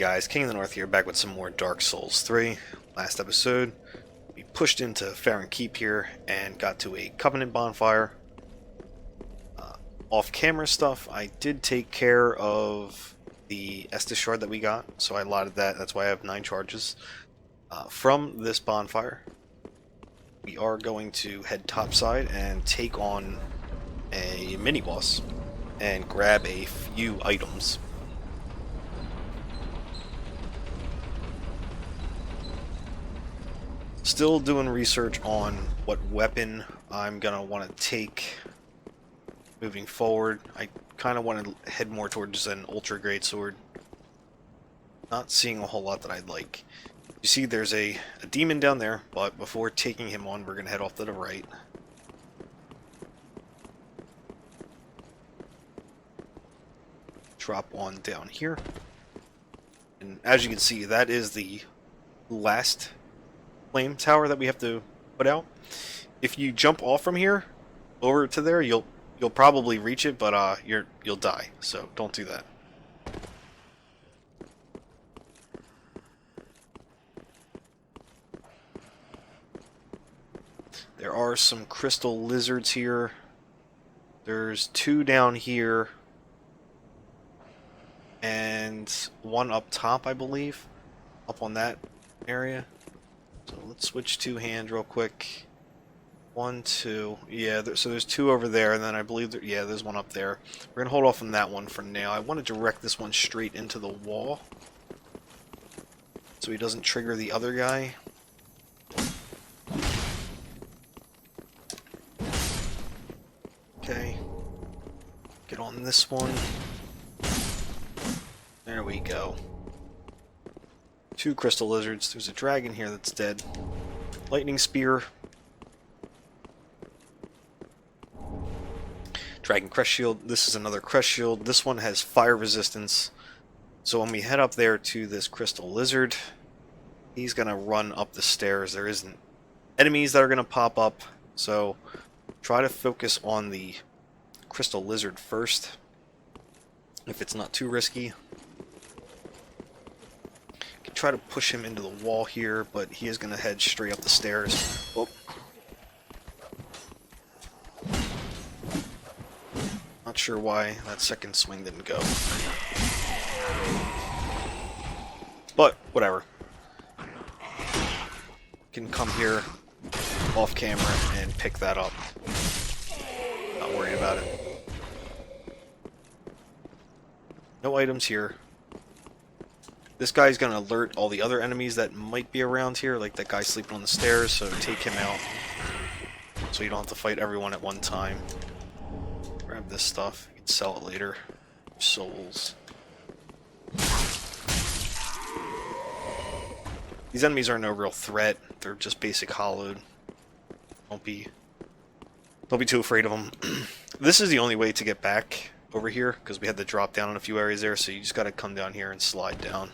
guys, King of the North here, back with some more Dark Souls 3. Last episode, we pushed into Farron Keep here and got to a Covenant bonfire. Off-camera stuff, I did take care of the Estus shard that we got, so I allotted that. That's why I have 9 charges. From this bonfire, we are going to head topside and take on a mini-boss and grab a few items. Still doing research on what weapon I'm gonna want to take moving forward. I kind of want to head more towards an ultra great sword. Not seeing a whole lot that I'd like. You see there's a demon down there, but before taking him on, we're gonna head off to the right. Drop on down here. And as you can see, that is the last flame tower that we have to put out. If you jump off from here over to there, you'll probably reach it, but you'll die. So don't do that. There are some crystal lizards here. There's 2 down here and 1 up top, I believe, up on that area. So let's switch 2 hands real quick. 1, 2. Yeah, so there's 2 over there, and then I believe yeah, there's 1 up there. We're gonna hold off on that one for now. I want to direct this one straight into the wall so he doesn't trigger the other guy. Okay. Get on this one. There we go. 2 crystal lizards. There's a dragon here that's dead. Lightning spear. Dragon crest shield. This is another crest shield. This one has fire resistance. So when we head up there to this crystal lizard, he's gonna run up the stairs. There isn't enemies that are gonna pop up. So try to focus on the crystal lizard first, if it's not too risky. Try to push him into the wall here, but he is going to head straight up the stairs. Oh. Not sure why that second swing didn't go. But, whatever. Can come here off camera and pick that up. Not worried about it. No items here. This guy's gonna alert all the other enemies that might be around here, like that guy sleeping on the stairs, so take him out. So you don't have to fight everyone at one time. Grab this stuff, you can sell it later. Souls. These enemies are no real threat, they're just basic hollowed. Don't be too afraid of them. This is the only way to get back over here, because we had to drop down in a few areas there, so you just gotta come down here and slide down.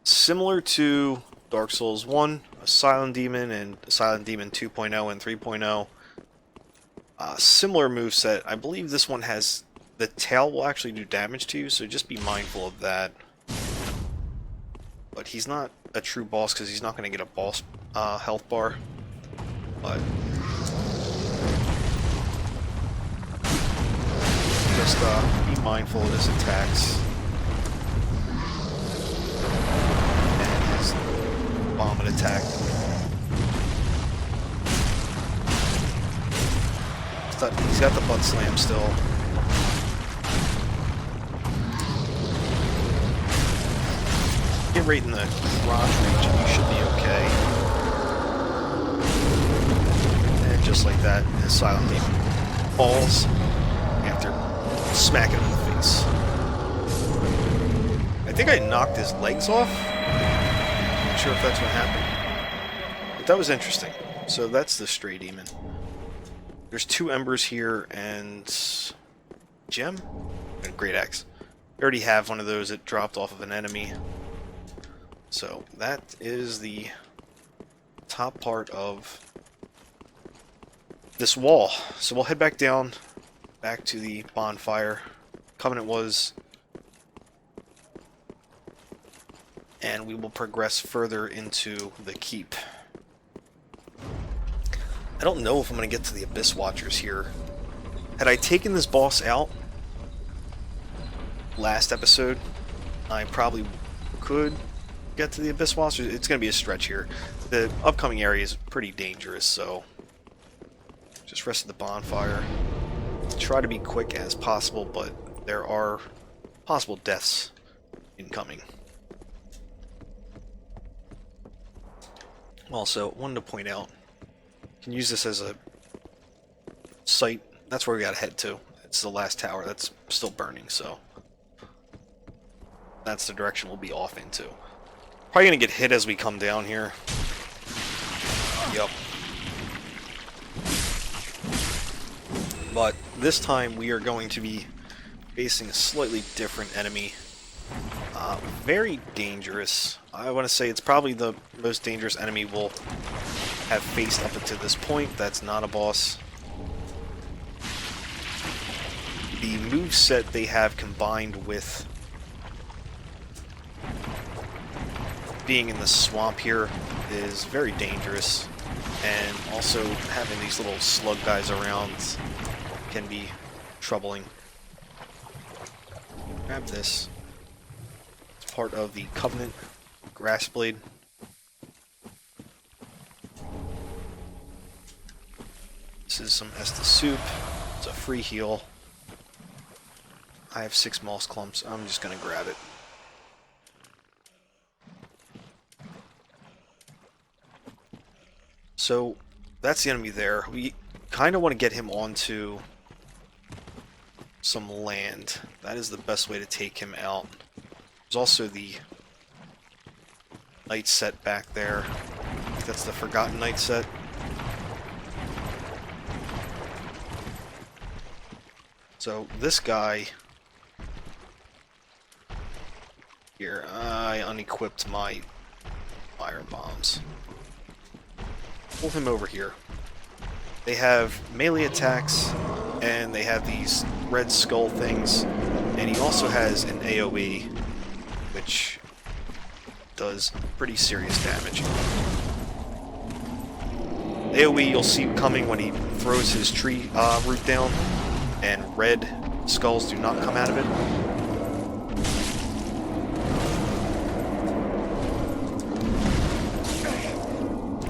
Similar to Dark Souls 1, a Silent Demon and Silent Demon 2.0 and 3.0. Similar moveset. I believe this one has... the tail will actually do damage to you, so just be mindful of that. But he's not a true boss because he's not going to get a boss health bar. But... just be mindful of his attacks. Vomit attack. He's got the butt slam still. Get right in the crotch region, you should be okay. And just like that, his Silent Demon falls after smacking him in the face. I think I knocked his legs off. Not sure if that's what happened, but that was interesting. So that's the stray demon. There's 2 embers here and gem and a great axe. I already have one of those that dropped off of an enemy. So that is the top part of this wall. So we'll head back down, back to the bonfire. Covenant was, and we will progress further into the keep. I don't know if I'm going to get to the Abyss Watchers here. Had I taken this boss out last episode, I probably could get to the Abyss Watchers. It's going to be a stretch here. The upcoming area is pretty dangerous, so just rest of the bonfire. Try to be quick as possible, but there are possible deaths incoming. Also, wanted to point out, you can use this as a site. That's where we gotta head to. It's the last tower that's still burning, so that's the direction we'll be off into. Probably gonna get hit as we come down here. Yep. But this time we are going to be facing a slightly different enemy. Very dangerous. I want to say it's probably the most dangerous enemy we'll have faced up until this point. That's not a boss. The moveset they have combined with being in the swamp here is very dangerous, and also having these little slug guys around can be troubling. Grab this. It's part of the Covenant Grass Blade. This is some Estus soup. It's a free heal. I have 6 moss clumps. I'm just gonna grab it. So that's the enemy there. We kind of want to get him onto some land. That is the best way to take him out. There's also the night set back there. I think that's the Forgotten Night set. So this guy here, I unequipped my fire bombs. Pull him over here. They have melee attacks, and they have these red skull things, and he also has an AoE, which does pretty serious damage. AoE you'll see coming when he throws his tree root down, and red skulls do not come out of it.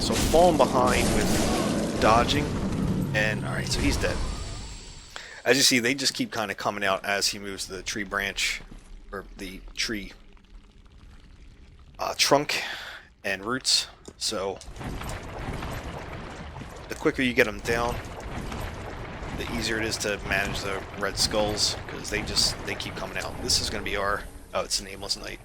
So falling behind with dodging, and alright, so he's dead. As you see, they just keep kind of coming out as he moves the tree branch, or the tree trunk and roots. So the quicker you get them down, the easier it is to manage the red skulls, because they keep coming out. This is going to be our... oh, it's a Nameless Knight.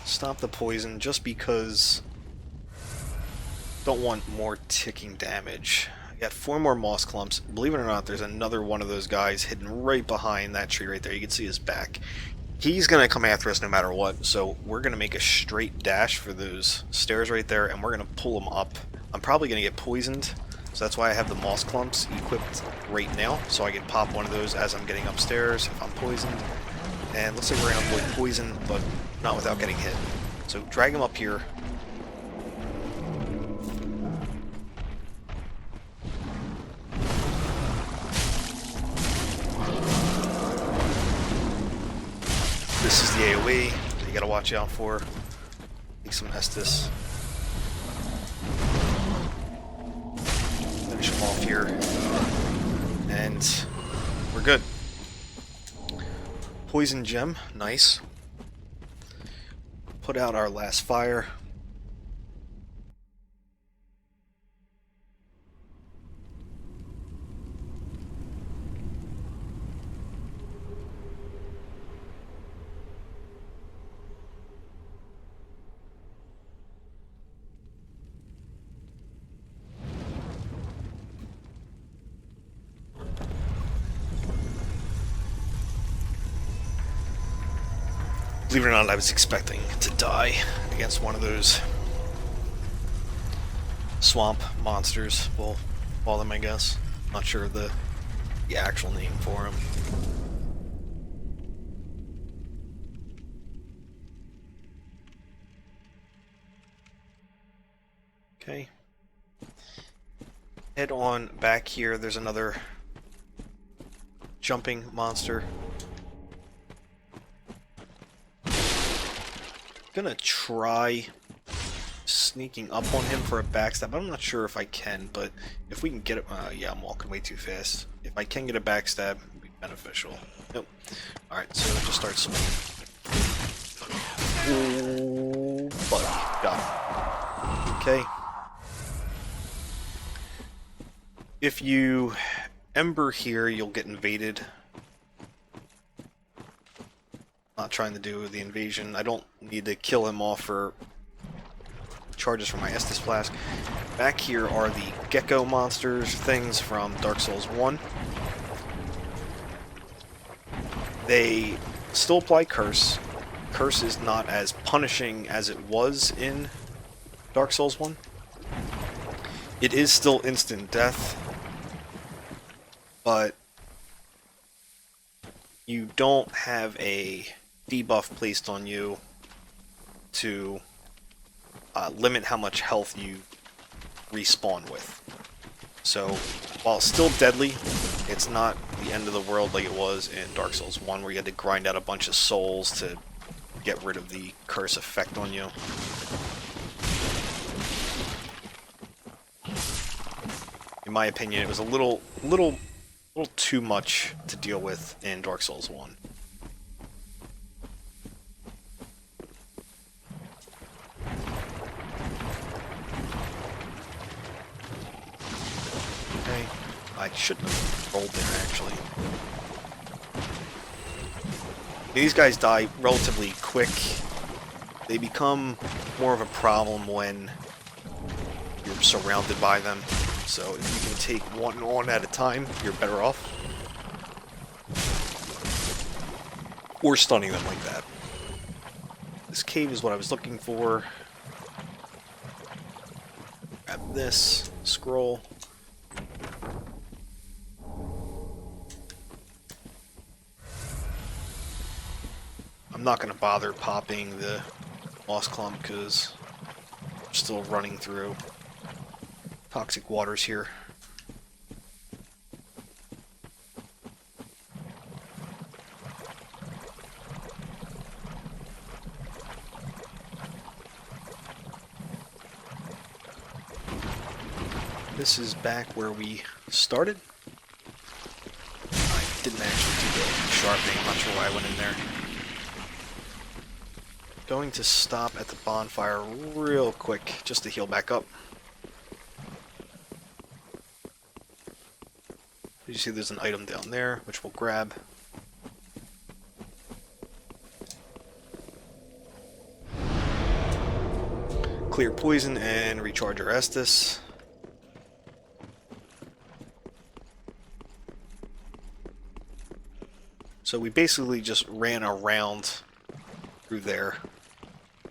Stop the poison just because don't want more ticking damage. I got 4 more moss clumps. Believe it or not, there's another one of those guys hidden right behind that tree right there. You can see his back. He's going to come after us no matter what, so we're going to make a straight dash for those stairs right there, and we're going to pull them up. I'm probably going to get poisoned, so that's why I have the moss clumps equipped right now, so I can pop one of those as I'm getting upstairs if I'm poisoned. And looks like we're going to avoid poison, but not without getting hit. So drag him up here. This is the AoE that you gotta watch out for. Take some Estus. Finish him off here. And we're good. Poison gem, nice. Put out our last fire. Believe it or not, I was expecting to die against one of those swamp monsters. We'll call them, I guess. Not sure the actual name for them. Okay. Head on back here. There's another jumping monster. Gonna try sneaking up on him for a backstab. I'm not sure if I can, but if we can get it... yeah, I'm walking way too fast. If I can get a backstab, it would be beneficial. Nope. Alright, so just start swinging. Oh, buddy. Got him. Okay. If you ember here, you'll get invaded. Not trying to do the invasion. I don't need to kill him off for charges from my Estus Flask. Back here are the gecko monsters, things from Dark Souls 1. They still apply Curse. Curse is not as punishing as it was in Dark Souls 1. It is still instant death, but you don't have a debuff placed on you to limit how much health you respawn with. So, while it's still deadly, it's not the end of the world like it was in Dark Souls 1, where you had to grind out a bunch of souls to get rid of the curse effect on you. In my opinion, it was a little too much to deal with in Dark Souls 1. Okay, I shouldn't have rolled there, actually. These guys die relatively quick. They become more of a problem when you're surrounded by them. So if you can take one on at a time, you're better off. Or stunning them like that. This cave is what I was looking for. Grab this scroll. I'm not going to bother popping the moss clump because I'm still running through toxic waters here. This is back where we started. I didn't actually do the sharpening. I'm not sure why I went in there. Going to stop at the bonfire real quick just to heal back up. You see there's an item down there, which we'll grab. Clear poison and recharge our Estus. So we basically just ran around through there.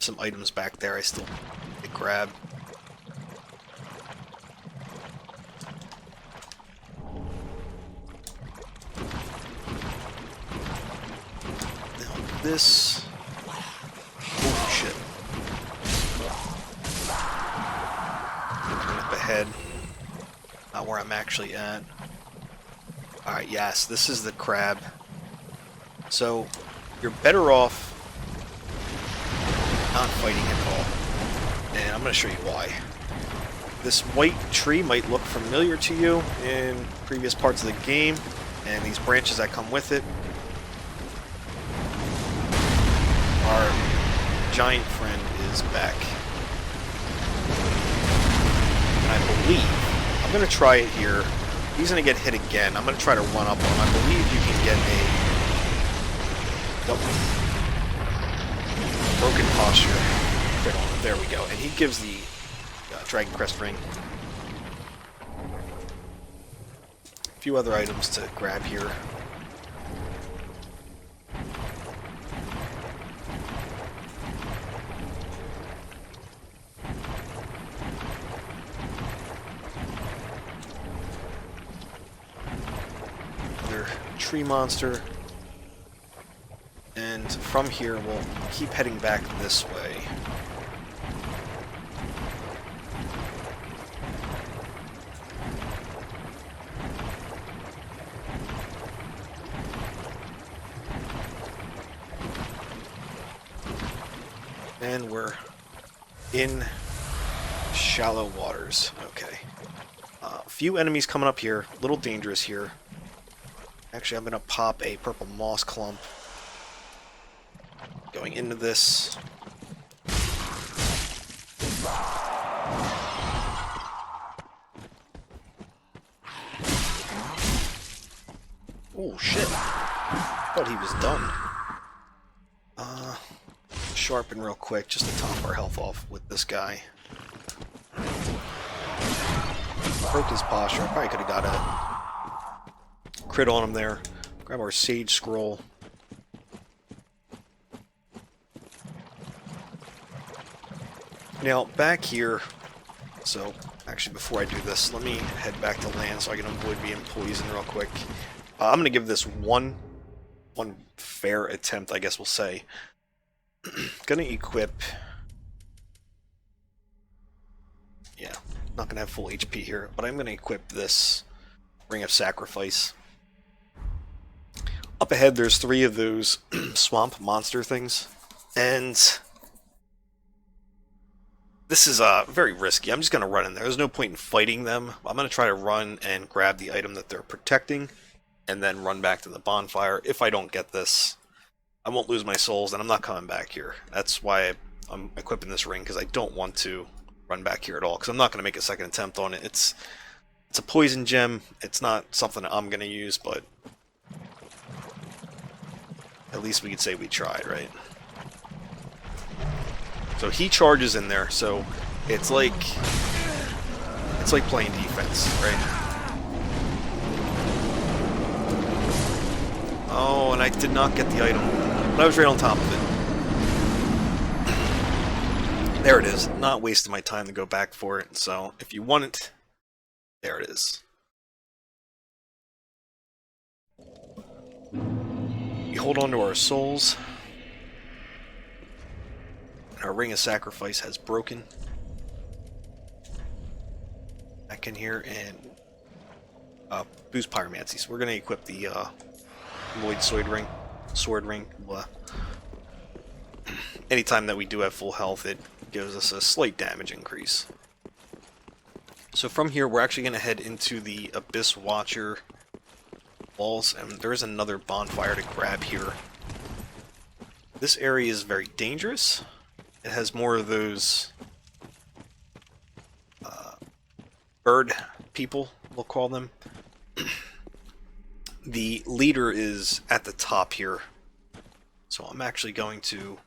Some items back there I still need to grab. This... oh shit. Turn up ahead. Not where I'm actually at. Alright, yes, this is the crab. So, you're better off not fighting at all. And I'm going to show you why. This white tree might look familiar to you in previous parts of the game, and these branches that come with it. Our giant friend is back. And I believe, I'm going to try it here. He's going to get hit again. I'm going to try to run up on him. I believe you can get a broken posture. There we go. And he gives the Dragon Crest Ring. A few other items to grab here. tree monster. And from here, we'll keep heading back this way. And we're in shallow waters. Okay. A few enemies coming up here. A little dangerous here. Actually, I'm going to pop a purple moss clump. Going into this. Oh, shit. Thought he was done. Sharpen real quick just to top our health off with this guy. Broke his posture. I probably could have got a crit on him there. Grab our sage scroll. Now, back here, so actually before I do this, let me head back to land so I can avoid being poisoned real quick. I'm going to give this one fair attempt, I guess we'll say. Gonna equip... Yeah, not gonna have full HP here, but I'm gonna equip this Ring of Sacrifice. Up ahead, there's 3 of those swamp monster things, and this is very risky. I'm just gonna run in there. There's no point in fighting them. I'm gonna try to run and grab the item that they're protecting, and then run back to the bonfire. If I don't get this, I won't lose my souls, and I'm not coming back here. That's why I'm equipping this ring, because I don't want to run back here at all, because I'm not going to make a second attempt on it. It's a poison gem. It's not something I'm going to use, but at least we could say we tried, right? So he charges in there, so it's like playing defense, right? Oh, and I did not get the item. But I was right on top of it. There it is. Not wasting my time to go back for it. So, if you want it, there it is. We hold on to our souls. Our Ring of Sacrifice has broken. Back in here and boost pyromancy. So we're going to equip the Lloyd sword ring. Blah. Anytime that we do have full health, it gives us a slight damage increase. So from here, we're actually going to head into the Abyss Watcher walls, and there is another bonfire to grab here. This area is very dangerous. It has more of those bird people, we'll call them. The leader is at the top here, so I'm actually going to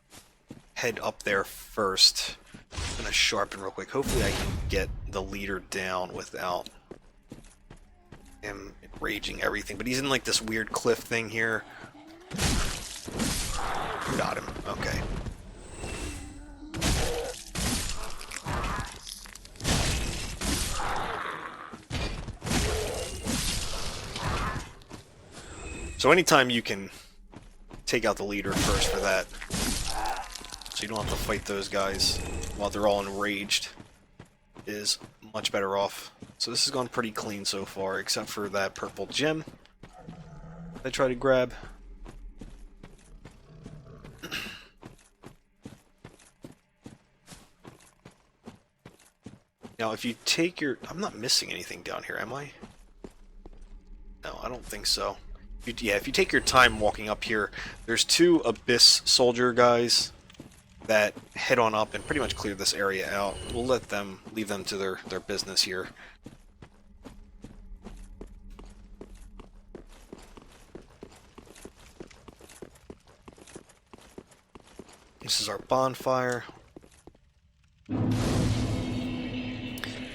head up there first. I'm going to sharpen real quick. Hopefully I can get the leader down without him raging everything, but he's in like this weird cliff thing here. Got him. Okay. So anytime you can take out the leader first for that, so you don't have to fight those guys while they're all enraged, is much better off. So this has gone pretty clean so far, except for that purple gem I tried to grab. Now if you take your... I'm not missing anything down here, am I? No, I don't think so. Yeah, if you take your time walking up here, there's 2 Abyss Soldier guys that head on up and pretty much clear this area out. We'll let them, leave them to their business here. This is our bonfire.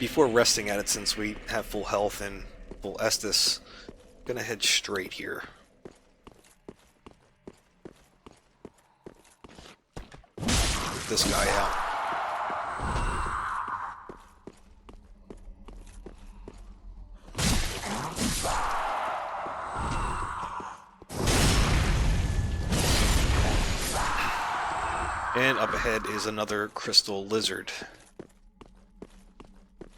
Before resting at it, since we have full health and full Estus, I'm gonna head straight here. Get this guy out. And up ahead is another crystal lizard.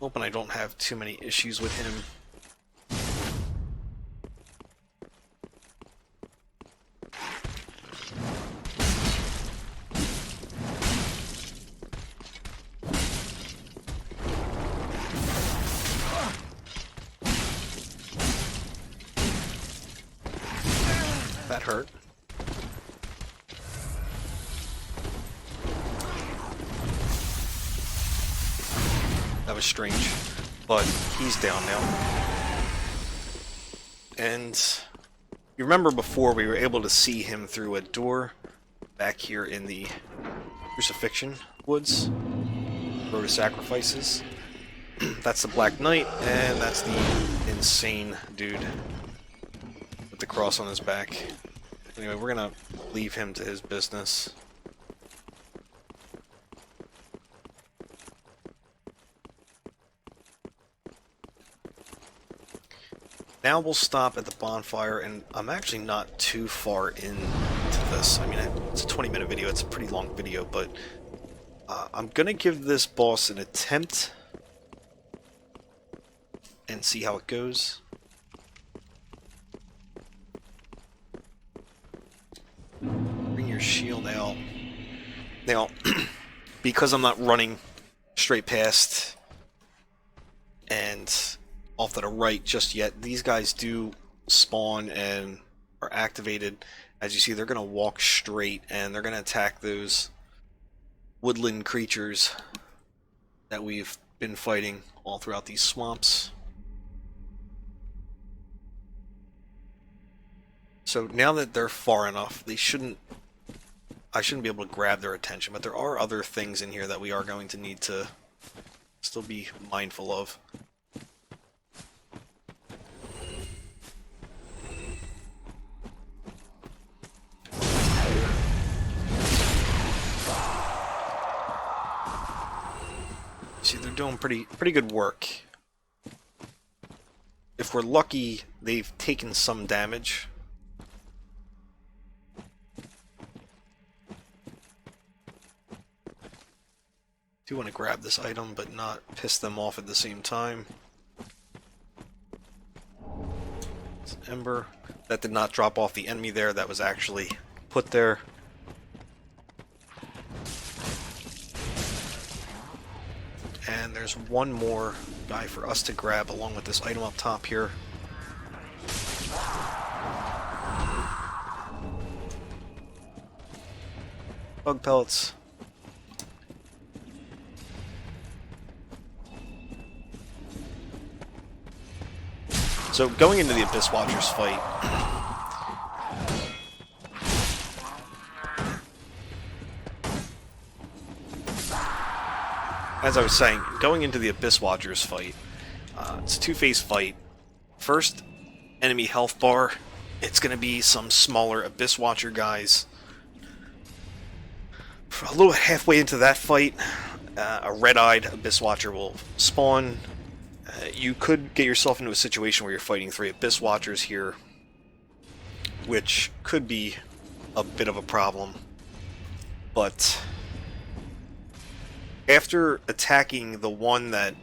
Hoping I don't have too many issues with him. That hurt. That was strange, but he's down now. And you remember before we were able to see him through a door back here in the Crucifixion Woods, Road of Sacrifices. That's the Black Knight, and that's the insane dude with the cross on his back. Anyway, we're gonna leave him to his business. Now we'll stop at the bonfire, and I'm actually not too far into this. I mean, it's a 20-minute video, it's a pretty long video, but I'm gonna give this boss an attempt and see how it goes. Bring your shield out. Now, because I'm not running straight past and off to the right just yet, these guys do spawn and are activated. As you see, they're going to walk straight and they're going to attack those woodland creatures that we've been fighting all throughout these swamps. So now that they're far enough, I shouldn't be able to grab their attention, but there are other things in here that we are going to need to still be mindful of. See, they're doing pretty good work. If we're lucky, they've taken some damage. Do want to grab this item, but not piss them off at the same time. It's an ember. That did not drop off the enemy there. That was actually put there. And there's one more guy for us to grab along with this item up top here. Bug pellets. So going into the Abyss Watchers fight, as I was saying, going into the Abyss Watchers fight, it's a two-phase fight. First, enemy health bar. It's going to be some smaller Abyss Watcher guys. For a little halfway into that fight, a red-eyed Abyss Watcher will spawn. You could get yourself into a situation where you're fighting 3 Abyss Watchers here, which could be a bit of a problem. But after attacking the one that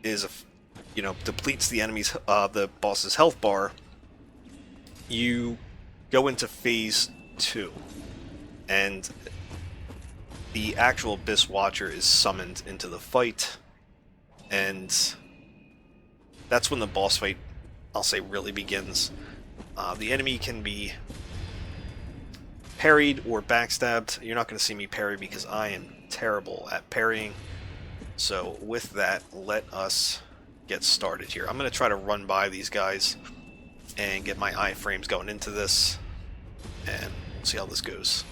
is, depletes the enemy's, the boss's health bar, you go into phase 2, and the actual Abyss Watcher is summoned into the fight, and that's when the boss fight, I'll say, really begins. The enemy can be parried or backstabbed. You're not going to see me parry because I am terrible at parrying. So with that, let us get started here. I'm going to try to run by these guys and get my iframes going into this, and we'll see how this goes.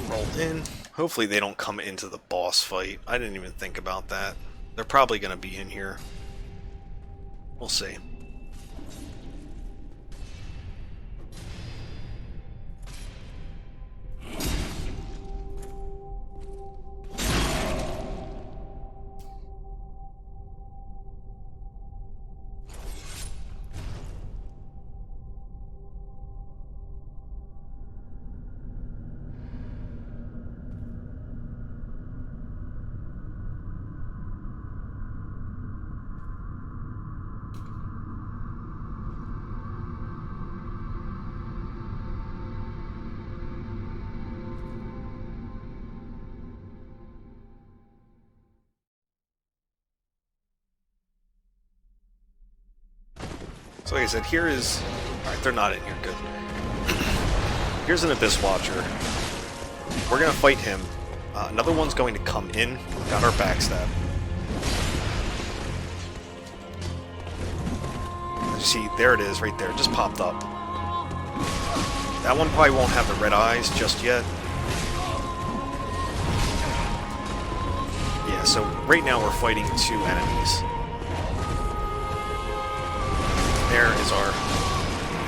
Roll in. Hopefully they don't come into the boss fight. I didn't even think about that. They're probably going to be in here. We'll see. So like I said, here is... Alright, they're not in here, good. Here's an Abyss Watcher. We're gonna fight him. Another one's going to come in. Got our backstab. As you see, there it is, right there. It just popped up. That one probably won't have the red eyes just yet. Yeah, so right now we're fighting two enemies. There is our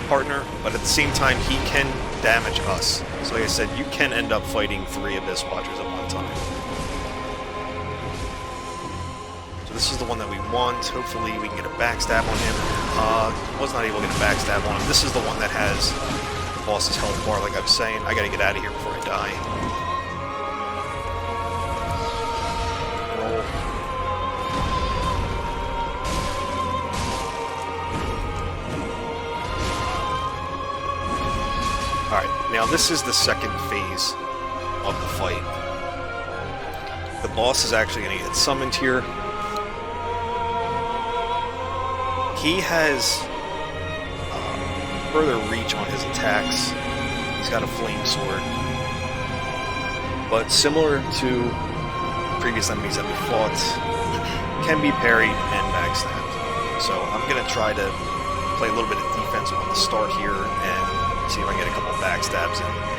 partner, but at the same time he can damage us. So like I said, you can end up fighting 3 Abyss Watchers at one time. So this is the one that we want. Hopefully we can get a backstab on him. Was not able to get a backstab on him. This is the one that has the boss's health bar, like I was saying. I gotta get out of here before I die. Roll. Alright, now this is the second phase of the fight. The boss is actually going to get summoned here. He has further reach on his attacks. He's got a flame sword. But similar to previous enemies that we fought, can be parried and backstabbed. So I'm going to try to play a little bit of defense on the start here and see if I can get a couple backstabs in.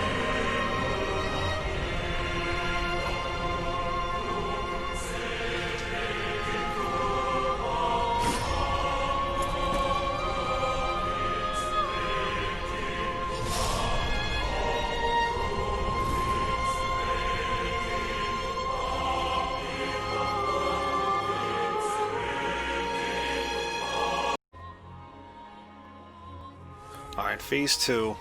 Alright, phase 2.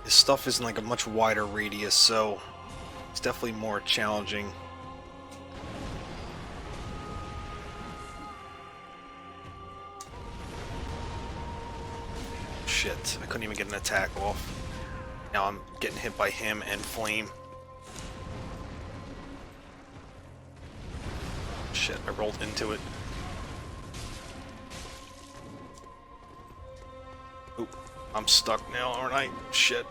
His stuff is in like a much wider radius, so it's definitely more challenging. Shit, I couldn't even get an attack off. Now I'm getting hit by him and flame. Shit, I rolled into it. Oop, I'm stuck now, aren't I? Shit.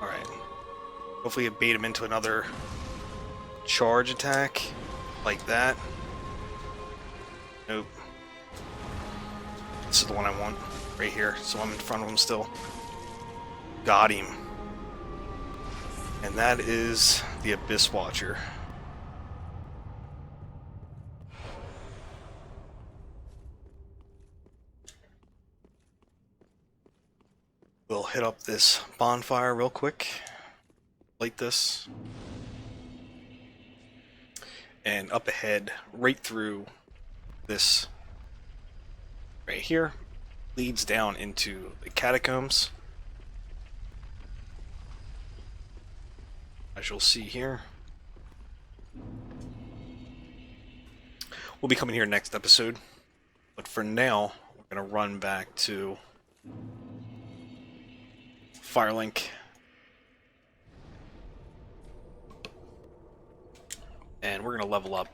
Alright. Hopefully it bait him into another charge attack. Like that. Nope. This is the one I want. Right here. So I'm in front of him still. Got him. And that is the Abyss Watcher. We'll hit up this bonfire real quick. Light this. And up ahead, right through this right here, leads down into the catacombs. As you'll see here. We'll be coming here next episode. But for now, we're going to run back to Firelink. And we're going to level up.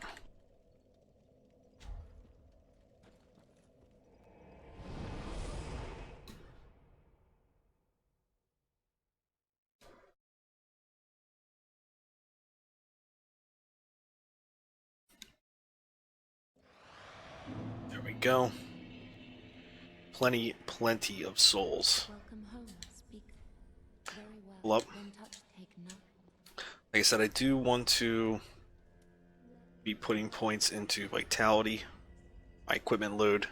There we go. Plenty of souls. Pull up. Like I said, I do want to be putting points into vitality. My equipment load.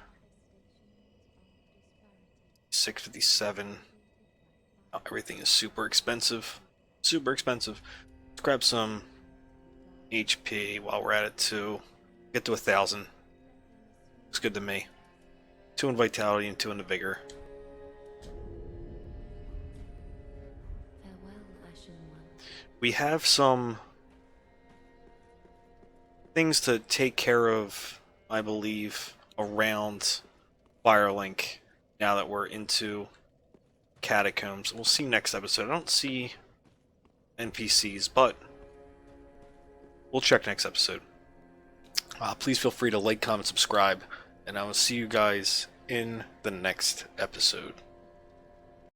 657. Oh, everything is super expensive. Super expensive. Let's grab some HP while we're at it too. Get to 1,000. Looks good to me. 2 in vitality and 2 in the vigor. We have some things to take care of, I believe, around Firelink now that we're into Catacombs. We'll see next episode. I don't see NPCs, but we'll check next episode. Please feel free to like, comment, subscribe, and I will see you guys in the next episode.